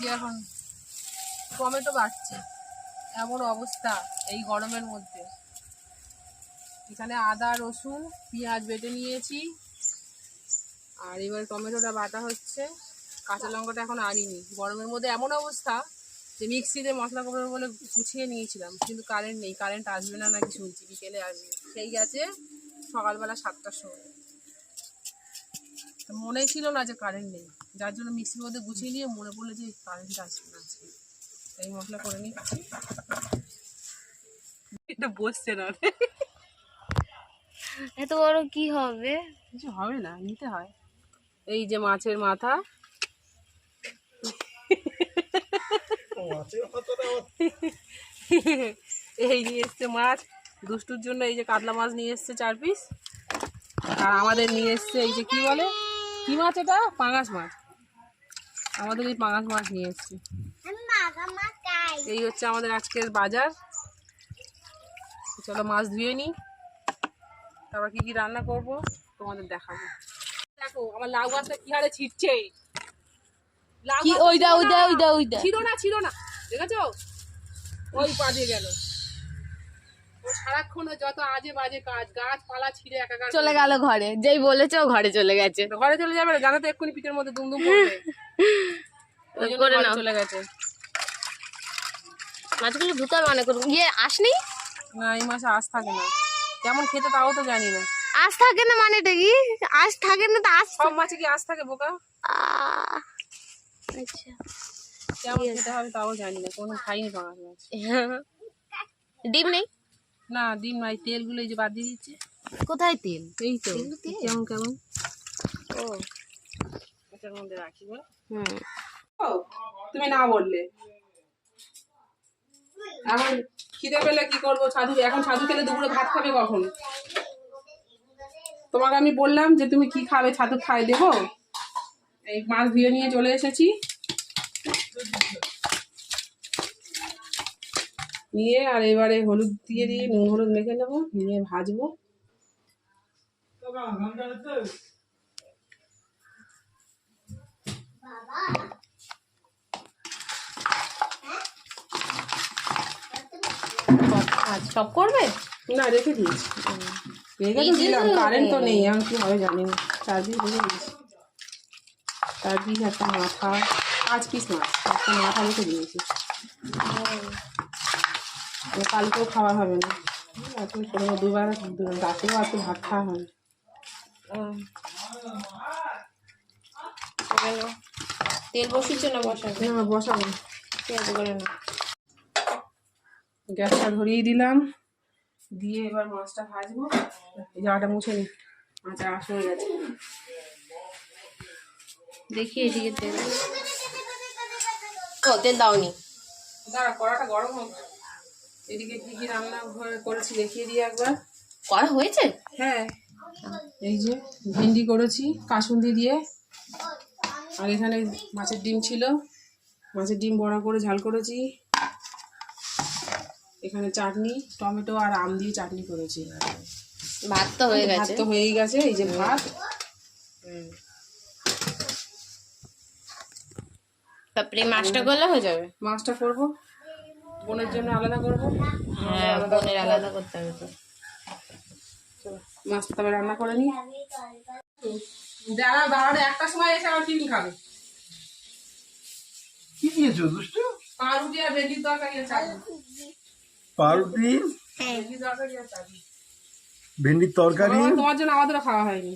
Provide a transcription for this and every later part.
যে এখন টমেটো বাড়ছে, এমন অবস্থা এই গরমের মধ্যে। এখানে আদা রসুন পেঁয়াজ বেটে নিয়েছি, আর এবার টমেটোটা বাটা হচ্ছে। কাঁচা লঙ্কাটা এখন আনিনি, গরমের মধ্যে এমন অবস্থা যে মিক্সিতে মশলা করবো বলে গুছিয়ে নিয়েছিলাম, কিন্তু কারেন্ট নেই। কারেন্ট আসবে না নাকি শুনছি, বিকেলে আসবে। সেই গেছে সকালবেলা 7টার সময়, মনেই ছিল না যে কারেন্ট নেই, যার জন্য মিক্সির মধ্যে গুছিয়ে নিয়ে মনে পড়লো যে কারেন্ট আসবে না। এই মশলা করে নিচ্ছি। এটা বসছে না, এত বড় কি হবে? কিছু হবে না, নিতে হয়। এই যে মাছের মাথা, এই নিয়ে এসছে মাছ দুষ্টুর জন্য। এই যে কাতলা মাছ নিয়ে এসছে 4 পিস, আর আমাদের নিয়ে এসছে এই যে কি বলে, কি মাছ এটা, পাঙাশ মাছ। আমাদের এই পাঙাশ মাছ নিয়ে এসছে। এই হচ্ছে আমাদের আজকের বাজার। চলো মাছ ধুয়ে নিই, তারপর কি কি রান্না করব তোমাদের দেখাবো। দেখো আমার লাউ গাছটা কি হারে ছিটছে। কি ওইটা ওইটা ওইটা ওইটা ছিল না দেখেছো, ওই বাজে গেল। ও সারাক্ষণ যত আজে বাজে কাজ, গাছপালা ছিঁড়ে একাকার চলে গেল ঘরে। যেই বলেছে ও ঘরে চলে গেছে। ঘরে চলে যাবে না, জানো তো এক্ষুনি পিঠের মধ্যে দুমদুম করবে। ওই জন্য ঘরে চলে গেছে। মাছগুলো ধুতে মনে করুন। আসনি না, এই মাসে আঁশ থাকে না। কেমন খেতে তাও তো জানি না। আজ থাকে না মানেটা কি? আজ থাকে না তো আজ সব মাছে কি আঁশ থাকে বোকা? আচ্ছা, কেমন খেতে হবে তাও জানি না, কোনো খাইনি পাঙাশ মাছ। ডিম নেই না, ডিম নাই, তেলগুলো এই যে বাদ দিয়ে দিচ্ছে। কোথায় তেল? এই তো কেমন কেমন। ও এটার মধ্যে রাখি বল। তুমি না বললে। এখন খিদে পেলে কি করবো? ছাদু, এখন ছাদু খেলে দুপুরে ভাত খাবে কখন? তোমাকে আমি বললাম যে তুমি কি খাবে, ছাদু খাই দেবো। এই মাছ ধুয়ে নিয়ে চলে এসেছি, নিয়ে আর এবারে হলুদ দিয়ে নুন হলুদ মেখে নেবো, নিয়ে ভাজবো। সব করবে না, রেখে দিয়েছি, রেখে তো দিলাম। কারেন্ট তো নেই, আমি কি হবে জানি না। 4 পিস রেখে দিয়েছি, 4 পিস, একটা মাথা, 5 পিস মাছ, একটা মাথা রেখে দিয়েছি। কালকেও খাওয়া হবে না, এখন দুবার, রাতেও আজকে ভাত খাওয়া হবে। তেল বসিয়েছো না বসাবে? না, বসাবো পেঁয়াজ করে না। গ্যাসটা ধরিয়ে দিলাম, দিয়ে এবার মাছটা ভাজবো। এই জায়গাটা মুছে নি, মাছ আঁশ হয়ে গেছে। দেখি এদিকে তেল। ও তেল দাওনি? দাঁড়া, কড়াটা গরম হোক। এদিকে কি কি রান্না করেছি দেখিয়ে দিই একবার। করা হয়েছে? হ্যাঁ, এই যে ভেন্ডি করেছি কাসুন্দি দিয়ে, আর এখানে মাছের ডিম ছিল, মাছের ডিম বড়া করে ঝাল করেছি। এখানে চাটনি, টমেটো আর আম দিয়ে চাটনি করেছি। ভাত তো হয়ে গেছে। ভাত তো হয়েই গেছে, এই যে ভাত। তারপরে মাছটা করলে হয়ে যাবে। মাছটা করবো, বোনের জন্য আলাদা করবো। হ্যাঁ, বোনের আলাদা করতে হবে তো। মাছটা তবে রান্না করে নি। যারা 12টা 1টার সময় এসে আবার টিফিন খাবে। কি দিয়েছো দুষ্টু? পাউরুটি আর ভেন্ডির তরকারি আর চাটনি। পাউরুটি, ভেন্ডির তরকারি আর চাটনি। ভেন্ডির তরকারি, তোমার জন্য আমাদেরও খাওয়া হয়নি।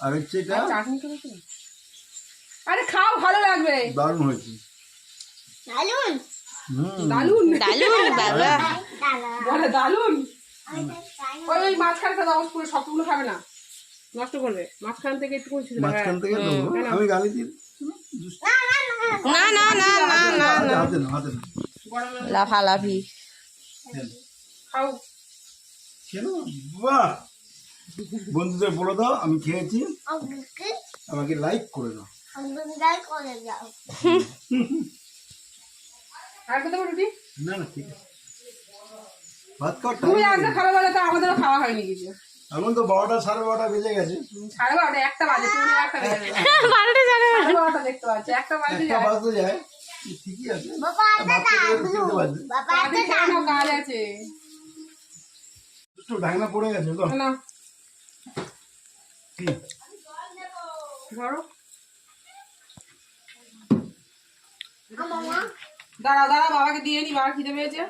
আর হচ্ছে এটা চাটনি করেছি। আরে খাও, ভালো লাগবে। দারুণ হয়েছে। দারুন দালুন বাবা বলে দারুন। ওই মাঝখানে দাও, পুরো সবগুলো খাবে না, নষ্ট করবে। মাঝখান থেকে একটু মাঝখান থেকে দেবো, আমি গালি দিই। না না না না না না হাতে না, হাতে না। লাফালাফি। খাও। কেন? বাহ, বন্ধুদের বলে দাও আমি খেয়েছি, আমাকে লাইক করে দাও। আর কত রুটি? না না, ঠিক আছে, ভাত খাওয়ার তুমি time আজকে নেই। খাবে বলে তো আমাদেরও খাওয়া হয়নি কিছু। এখন তো 12টা 12:30 বেজে গেছে। 12:30, 1টা বাজে, তুমি 1টা বেজে গেছে। 12টা যাবে। 12:30 দেখতে পাচ্ছি, 1টা বাজে একটা বাজতে যায়, ঠিকই আছে তাড়াতাড়ি খেয়ে নাও, কাজ আছে। একটু ঢাকনা পড়ে গেছে তো না কি ধরো, দাঁড়াও দাঁড়াও, বাবাকে দিয়ে নি, বাবা খিদে পেয়েছে।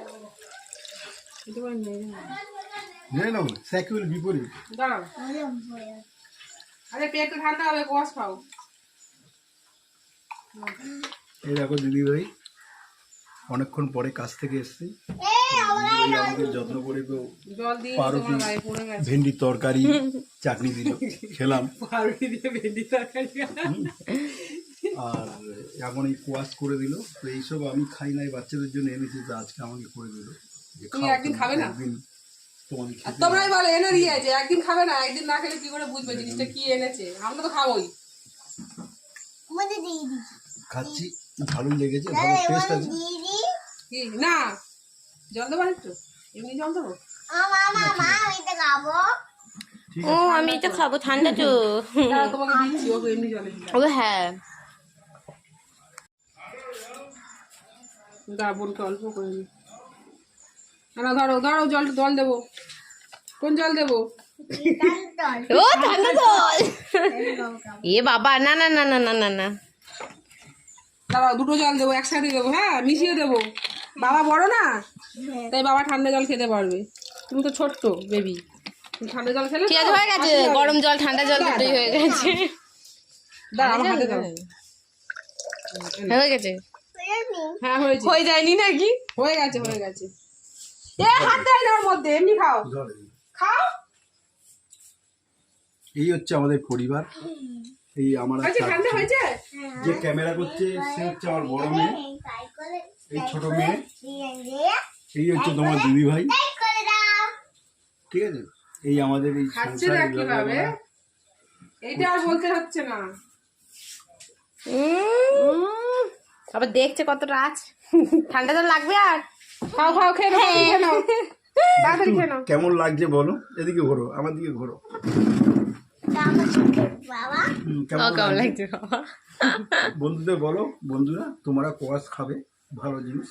নিয়ে নেবো সাইকেল বিপরীত। দাঁড়াও, আরে পেটটা ঠান্ডা হবে, কোয়াশ খাও। এই দেখো দিদি ভাই অনেকক্ষণ পরে কাছ থেকে এসছি, আমাকে যত্ন করে তো জল দিয়ে পাউরুটি, তোমার গায়ে পড়ে গেছে। ভেন্ডির তরকারি, চাটনি দিল, খেলাম। পাউরুটি দিয়ে ভেন্ডি তরকারি। আর এখন এই কোয়াশ করে দিল। তো এইসব আমি খাই নাই, বাচ্চাদের জন্য এনেছি, তো আজকে আমাকে করে দিল। যে তুমি খাও, একদিন খাবে না? একদিন তোমাকে আর খেতে তোমরাই বলে এনে দিয়েছে, একদিন খাবে না, একদিন না খেলে কি করে বুঝবে জিনিসটা কি এনেছে? আমরা তো খাবোই। খাচ্ছি, ভালোই লেগেছে, ভালো টেস্ট আছে। কি না জল দেবো একটু, এমনি জল দেবো? ঠিক ও আছে, আমি তো খাবো, ঠান্ডা তো। দাঁড়াও, তোমাকে দিচ্ছি, ওকে এমনি জলে দিলাম। ও হ্যাঁ, দাঁড়া, বোনকে অল্প করে নি। না ধরো ধরো, জল দেবো। কোন জল দেবো? ও ঠান্ডা জল। এ বাবা, না না না না না না না, দাঁড়াও, দুটো জল দেবো, একসাথে দেবো, হ্যাঁ মিশিয়ে দেবো। বাবা বড় না, তাই বাবা ঠান্ডা জল খেতে পারবে। তুমি তো ছোট্ট বেবি, তুমি ঠান্ডা জল খেলে ঠিক আছে, হয়ে গেছে। গরম জল ঠান্ডা জল দুটোই হয়ে গেছে। দাঁড়া, আমার হাতে দাও। হয়ে গেছে, হ্যাঁ হয়েছে, হয়ে যায়নি নাকি? হয়ে গেছে, হয়ে গেছে। এ হাত দেয় না ওর মধ্যে, এমনি খাও, জল দিই। খাও। এই হচ্ছে আমাদের পরিবার। এই আমার হয়েছে, ঠান্ডা হয়েছে। যে ক্যামেরা করছে সে হচ্ছে আমার বড় মেয়ে, এই ছোট মেয়ে, এই হচ্ছে তোমার দিদি ভাই। ঠিক আছে, এই আমাদের এই খাচ্ছে না কিভাবে, এইটা আর বলতে হচ্ছে না। আবার দেখছে কতটা আছে। ঠান্ডা জল লাগবে আর? খাও খাও, খেয়ে নাও, খেয়ে নাও, তাড়াতাড়ি খেয়ে নাও। কেমন লাগছে বলো, এদিকে ঘোরো, আমার দিকে ঘোরো। কেমন লাগছে বন্ধুদের বলো, বন্ধুরা তোমরা কোয়াশ খাবে, ভালো জিনিস।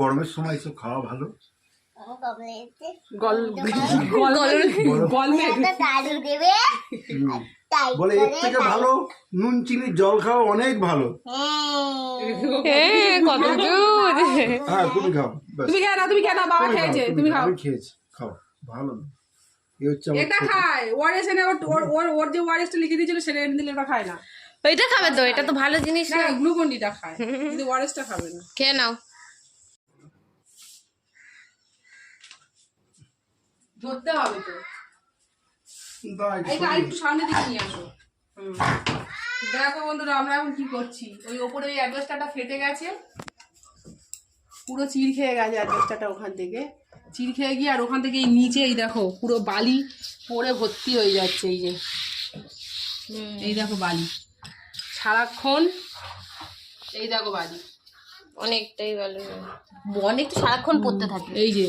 গরমের সময় এসব খাওয়া ভালো। গল বলে এর থেকে ভালো নুন চিনি জল খাওয়া অনেক ভালো। কত দুধ। হ্যাঁ তুমি খাও, ব্যাস। তুমি খেয়ে নাও, তুমি খেয়ে নাও, বাবা খেয়েছে, তুমি খাও। আমি খেয়েছি, খাও, ভালো না। এই হচ্ছে আমার এটা খায় ওয়ারেস এনে, ওর যে ওয়ারেসটা লিখে দিয়েছিল সেটা এনে দিলে ওটা খায় না। ওইটা খাবে তো, এটা তো ভালো জিনিস না না। গ্লুকন ডিটা খায়, কিন্তু ওয়ারেসটা খাবে না। খেয়ে নাও। ধরতে হবে তো, দাঁড়া, একটু এইটা আরেকটু সামনে দিকে নিয়ে আসো। দেখো বন্ধুরা, আমরা এখন কি করছি, ওই ওপরে ওই অ্যাডজাস্টারটা ফেটে গেছে, পুরো চিড় খেয়ে গেছে অ্যাডজাস্টারটা ওখান থেকে, চিড় খেয়ে গিয়ে আর ওখান থেকে এই নিচে এই দেখো পুরো বালি পড়ে ভর্তি হয়ে যাচ্ছে। এই যে এই দেখো বালি সারাক্ষণ, এই দেখো বালি অনেকটাই ভালো, অনেক তো সারাক্ষণ পড়তে থাকে। এই যে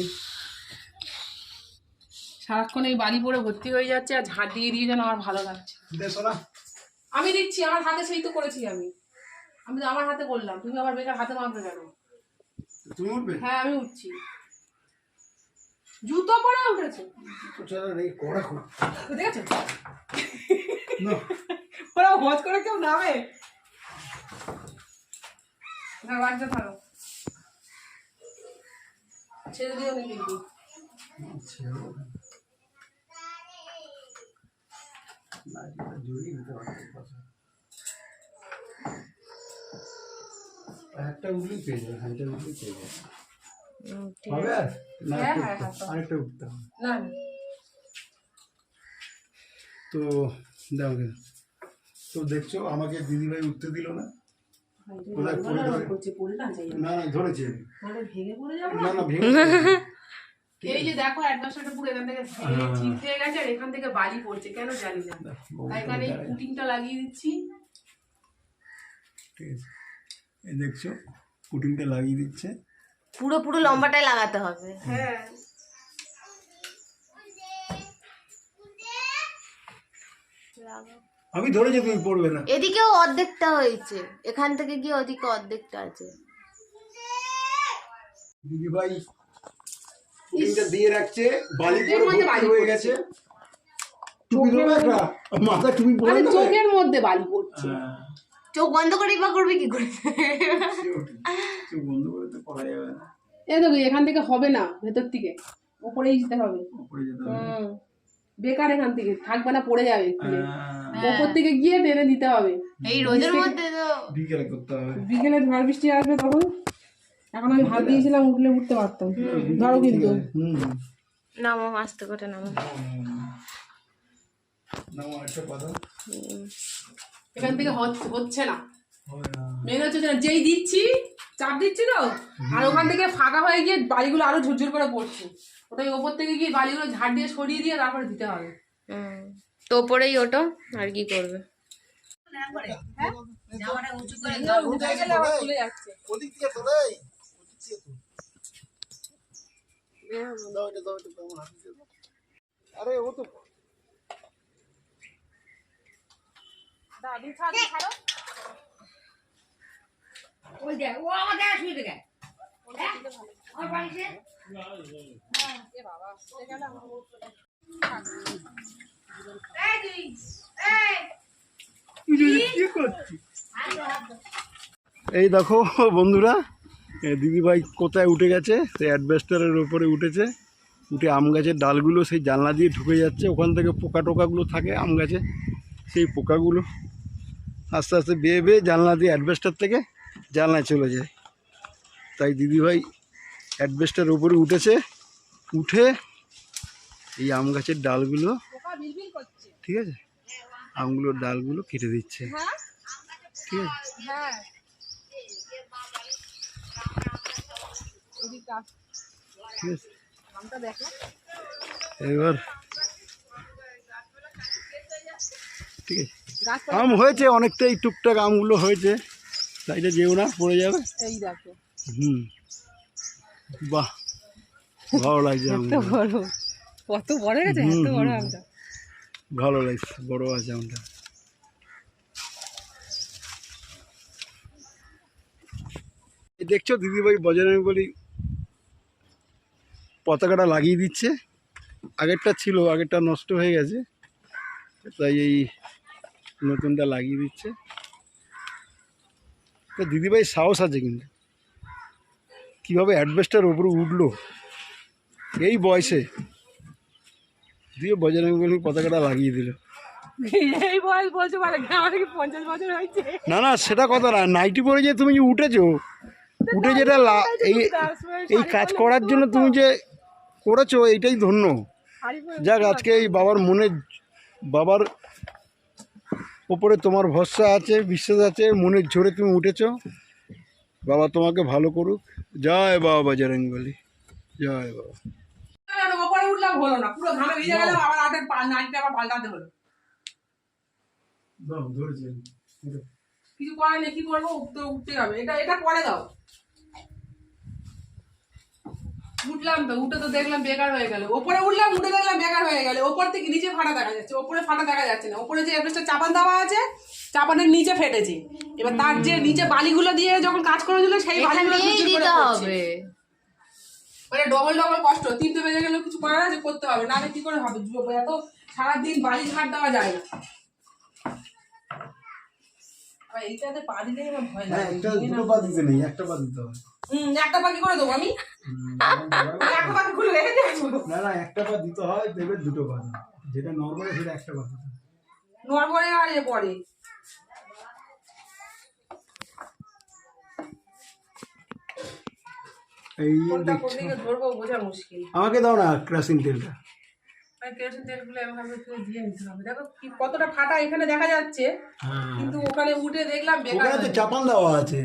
সারাক্ষণ এই বালি পড়ে ভর্তি হয়ে যাচ্ছে, আর ঝাঁট দিয়ে দিয়ে যেন আমার ভালো লাগছে। দেখো না, আমি দিচ্ছি, আমার হাতে সেই তো করেছি, আমি তো আমার হাতে করলাম, তুমি আবার বেকার হাতে মারবে কেন? তুমি উঠবে? হ্যাঁ আমি উঠছি, জুতো পরে উঠেছে, কড়া খুব দেখেছো? না, ওরা হজ করে কেউ নামে না, বাচ্চা থাকো, ছেড়ে দিও না কিন্তু। একটা উঠলেই পেয়ে যাবে, হাঁটা উঠলেই পেয়ে যাবে। হবে আর না, হ্যাঁ, একটু হ্যাঁ, উঠতে হবে, হ্যাঁ। আরেকটা উঠতে হবে। না তো দেখো, তো দেখছো আমাকে দিদিভাই উঠতে দিল না। কোথায় পড়ে ধরে? পড়ে না যাই, না না, ধরেছে। ভেঙে পড়ে যাবো। না না, ভেঙে এই যে দেখো অ্যাডজাস্টারটা পুরো এখান থেকে ছিঁড়তে গেছে, আর এখান থেকে বালি পড়ছে, কেন জানি না। তাই এখানে এই পুটিংটা লাগিয়ে দিচ্ছি। ঠিক আছে, এই দেখছো পুটিংটা লাগিয়ে দিচ্ছে। পুরো পুরো লম্বাটাই লাগাতে হবে। হ্যাঁ আমি ধরেছি তুমি পড়বে না। এদিকেও অর্ধেকটা হয়েছে, এখান থেকে গিয়ে ওদিকে অর্ধেকটা আছে। দিদি ভাই পুডিংটা দিয়ে রাখছে, বালি করে ভর্তি হয়ে গেছে। টুপি দেবো একটা, মাথা টুপি পরে আরে দেবে। চোখের মধ্যে বালি পড়ছে। চোখ বন্ধ করে বা করবে কি করে? চোখ বন্ধ করে তো করা যাবে না, এই দেখো এখান থেকে হবে না, ভেতর থেকে উপরেই যেতে হবে। উপরে যেতে হবে। বেকার এখান থেকে থাকবে না, পড়ে যাবে খুলে। হ্যাঁ, উপর থেকে গিয়ে টেনে দিতে হবে। এই রোদের মধ্যে তো বিকেলে করতে হবে। বিকেলে ঝড় বৃষ্টি আসবে তখন। এখন আমি হাত দিয়েছিলাম, উঠলে উঠতে পারতাম। ধরো কিন্তু নামো, আস্তে করে নামো। নাও একটা কথা এখান থেকে হচ্ছে না, হয় না। মেন হচ্ছে যে যেই দিচ্ছি চাপ দিচ্ছি তো, আর ওখান থেকে ফাঁকা হয়ে গিয়ে বালিগুলো আরো ঝুরঝুর করে পড়ছে। ওটাই ওপর থেকে গিয়ে বালিগুলো ঝাড় দিয়ে সরিয়ে দিয়ে তারপরে দিতে হবে। তো ওপরেই ওটো, আর কি করবে? উঠে গেলে আবার খুলে যাচ্ছে। ওদিক থেকে তো দেই, ওদিক থেকে তো দাও এটা, দাও এটা, আমার হাতে দিয়ে দাও। আরে ও তো দাদু ছাড়ো ছাড়ো। ওই দেখ, ও আমার দেখা শুয়ে দেখে আমার বাড়িতে এ বাবা চলে গেল আমার। কি করছিস? এই দেখো বন্ধুরা, দিদি ভাই কোথায় উঠে গেছে, সেই অ্যাডভেস্টারের ওপরে উঠেছে। উঠে আম গাছের ডালগুলো সেই জানলা দিয়ে ঢুকে যাচ্ছে। ওখান থেকে পোকা টোকাগুলো থাকে আম গাছে, সেই পোকাগুলো আস্তে আস্তে বেয়ে বেয়ে জানলা দিয়ে অ্যাডভেস্টার থেকে জানলায় চলে যায়। তাই দিদি ভাই অ্যাডভেস্টারের ওপরে উঠেছে, উঠে এই আম গাছের ডালগুলো, পোকা বিলবিল করছে। ঠিক আছে, আমগুলোর ডালগুলো কেটে দিচ্ছে, হ্যাঁ ঠিক আছে। হ্যাঁ এদিকটা ঠিক আছে, আমটা দেখো। এবার ঠিক আছে, গাছ আম হয়েছে অনেকটাই, টুকটাক আমগুলো হয়েছে, সাইডে যেও না, পড়ে যাবে। এই দেখো বাহ, ভালো লাগছে আমটা, বড়, কত বড় গেছে, এত বড় আমটা। ভালো লাগছে, বড় আছে আমটা। এই দেখছো দিদিভাই বজরঙ্গবলী বলি পতাকাটা লাগিয়ে দিচ্ছে। আগেরটা ছিল, আগেরটা নষ্ট হয়ে গেছে, তাই এই নতুনটা লাগিয়ে দিচ্ছে। তো দিদিভাই সাহস আছে কিন্তু, কীভাবে অ্যাডভেস্টার ওপরে উঠলো এই বয়সে, দিয়ে বজরঙ্গবলী পতাকাটা লাগিয়ে দিল। এই বয়স বলতে পারে আমার কি 50 বছর হয়েছে? না না, সেটা কথা না, নাইটি পরে যে তুমি যে উঠেছো, উঠে যেটা এই কাজ করার জন্য তুমি যে করেছো, এইটাই ধন্য। যাক, আজকে এই বাবার ওপরে তোমার ভরসা আছে, বিশ্বাস আছে, মনের ঝোরে তুমি উঠেছো। বাবা তোমাকে ভালো করুক। জয় বাবা বজরঙ্গবলী, জয় বাবা। ওপরে উঠলাম হলো না, পুরো ঘামে ভিজে গেলাম, আবার আগের নাইটটা আবার পাল্টাতে হলো। কিছু করার নেই, কি করবো, উঠতে হবে। এটা পরে দাও। উঠলাম তো, উঠে তো দেখলাম বেকার হয়ে গেল। ওপরে উঠলাম, উঠে দেখলাম বেকার হয়ে গেল। ওপর থেকে নিচে ফাটা দেখা যাচ্ছে, ওপরে ফাটা দেখা যাচ্ছে না। ওপরে যে একটা চাপান দেওয়া আছে, চাপানের নিচে ফেটেছে। এবার তার যে নিচে বালিগুলো দিয়ে যখন কাজ করেছিল, সেই বালিগুলো দিতে হবে। মানে ডবল কষ্ট। 3টে বেজে গেলে কিছু করার আছে, করতে হবে, নাহলে কি করে হবে? এত সারাদিন বালি ঝাড় দেওয়া যায় না। এইটাতে পা দিলে আমার ভয় লাগে। দুটো পা দিতে নেই, একটা পা দিতে হবে। একটা পা কি করে দেবো আমি? একটা পা খুলে রেখে দেবো? না না, একটা পা দিতে হয়, দেবে দুটো পা দাও। যেটা নরমাল সেটা একটা পা দিতে হয়। নড়বড়ে আর এ পরে এই কোনটা কোন দিকে ধরবো বোঝা মুশকিল। আমাকে দাও না কেরোসিন তেলটা। কেরোসিন তেলগুলো এভাবে দিয়ে নিতে হবে। দেখো কি কতটা ফাটা এখানে দেখা যাচ্ছে, কিন্তু ওখানে উঠে দেখলাম বেকার। ওখানে তো চাপান দেওয়া আছে।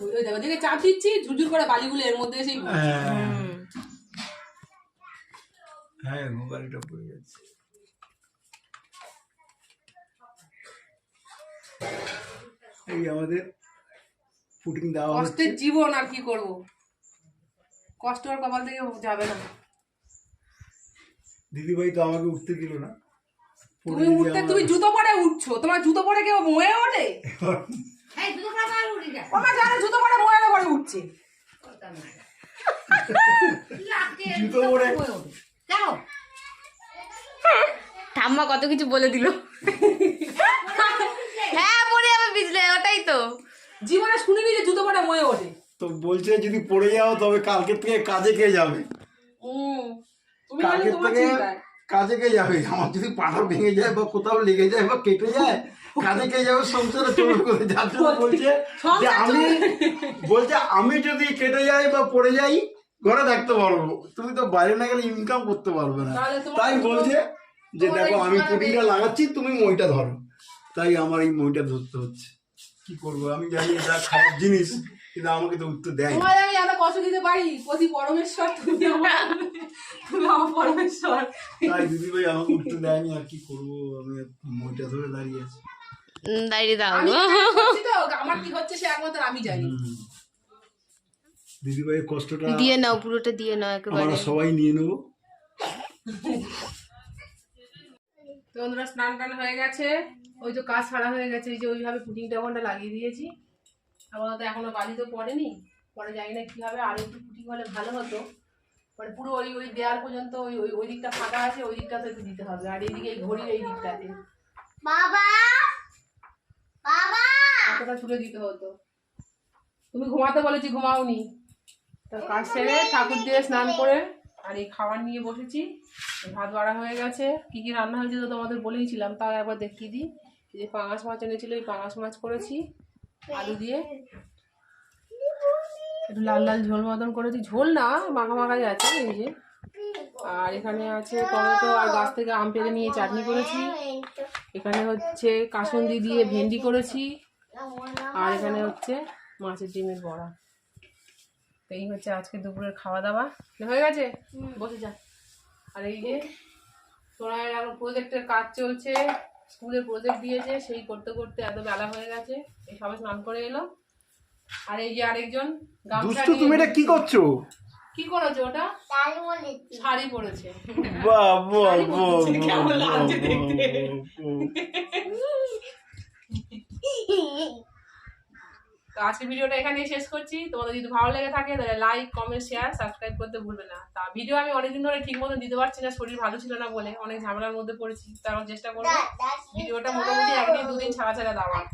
ওই দেখো, দেখে চাপ দিচ্ছি, ঝুরঝুর করে বালিগুলো এর মধ্যে এসেই পড়ছে। হ্যাঁ, মোবাইলটা পড়ে যাচ্ছে। এই আমাদের ফুটিং দেওয়া হচ্ছে। কষ্টের জীবন, আর কি করব, কষ্ট আর কপাল থেকে যাবে না। দিদিভাই তো আমাকে উঠতে দিল না। তুমি উঠতে, তুমি জুতো পরে উঠছো, তোমার জুতো পরে কেউ মোয়ে ওঠে? এই দুটো খাবার উঠে যায় আমার জানে জুতো পরে মোয়ে পরে উঠছে। জুতো পরে কেন ঠাম্মা কত কিছু বলে দিল। হ্যাঁ পরে আবার বিজলে, ওটাই তো। জীবনে শুনিনি যে জুতো পরে মোয়ে ওঠে। তো বলছে যদি পড়ে যাও তবে কালকে থেকে কাজে কে যাবে, তুমি কালকে তোমার থেকে চিন্তায়। কাজে কে যাবে। আমার যদি পাটা ভেঙে যায় বা কোথাও লেগে যায় বা কেটে যায়, কাজে কে যাবে, সংসারে চলবে কোথায়? যার জন্য বলছে যে আমি যদি কেটে যাই বা পড়ে যাই ঘরে থাকতে পারবো, তুমি তো বাইরে না গেলে ইনকাম করতে পারবে না। তাহলে তোমার তাই বলছে যে দেখো আমি পুটিটা লাগাচ্ছি, তুমি মইটা ধরো। তাই আমার এই মইটা ধরতে হচ্ছে। কি করবো, আমি জানি এটা খারাপ জিনিস, কিন্তু আমাকে তো উত্তর দেয় না। তোমায় আমি এত কষ্ট দিতে পারি? পতি পরমেশ্বর, তুমি আমার পরমেশ্বর। তাই দিদিভাই আমাকে উত্তর দেয়নি, আর কি করবো, আমি মইটা ধরে দাঁড়িয়ে আছি। দাঁড়িয়ে দাও। আমি করছি তো, আমার কি হচ্ছে সে একমাত্র আমি জানি। দিদিভাইয়ের কষ্টটা দিয়ে নাও, পুরোটা দিয়ে নাও একেবারে। আমরা সবাই নিয়ে নেবো। তো বন্ধুরা স্নান টান হয়ে গেছে, ওই তো কাজ ছাড়া হয়ে গেছে, এই যে ওইভাবে পুটিংটা ওখানটা লাগিয়ে দিয়েছি। আপাতত এখনো বালি তো পড়েনি, পরে জানি না কি হবে, আর একটু পুটিং হলে ভালো হতো। মানে পুরো ওই ওই দেওয়াল পর্যন্ত ওই ওই ওই দিকটা ফাঁকা আছে, ওই দিকটা তো একটু দিতে হবে। আর এইদিকে এই ঘড়ির এই দিকটাতে এতটা তুলে দিতে হতো। তুমি ঘুমাতে বলেছি, ঘুমাওনি। তো কাজ সেরে ঠাকুর দিয়ে স্নান করে আর এই খাবার নিয়ে বসেছি। ভাত বাড়া হয়ে গেছে, কি কি রান্না হয়েছে তো তোমাদের বলেইছিলাম, তাও একবার দেখিয়ে দিই। এই যে পাঙাশ মাছ এনেছিল, এই পাঙাশ মাছ করেছি আলু দিয়ে, একটু লাল লাল ঝোল মতন করেছি, ঝোল না মাখা মাখাই আছে এই যে। আর এখানে আছে টমেটো আর গাছ থেকে আম পেড়ে নিয়ে চাটনি করেছি। এখানে হচ্ছে কাসুন্দি দিয়ে ভেন্ডি করেছি। আর এখানে হচ্ছে মাছের ডিমের বড়া। তো এই হচ্ছে আজকে দুপুরের খাওয়া দাওয়া। হয়ে গেছে, বসে যা। আর এই যে সোনাইয়ের এখন প্রজেক্টের কাজ চলছে, স্কুলে প্রজেক্ট দিয়েছে, সেই করতে করতে এত বেলা হয়ে গেছে। এই সবাই স্নান করে এলো। আর এই যে আরেকজন গামছা দুষ্টু, নিয়ে তুমি এটা কি করছো? কি করেছে ওটা? শাড়ি পরেছে। বাহ বাহ শাড়ি বাহ পরেছে, কেমন লাগছে দেখতে। তো আজকের ভিডিওটা এখানেই শেষ করছি। তোমাদের যদি ভালো লেগে থাকে তাহলে লাইক, কমেন্ট, শেয়ার, সাবস্ক্রাইব করতে ভুলবে না। তা ভিডিও আমি অনেকদিন ধরে ঠিক মতো দিতে পারছি না, শরীর ভালো ছিল না বলে অনেক ঝামেলার মধ্যে পড়েছি। তো আমার চেষ্টা করবো ভিডিওটা মোটামুটি একদিন দুদিন ছাড়া ছাড়া দেওয়ার।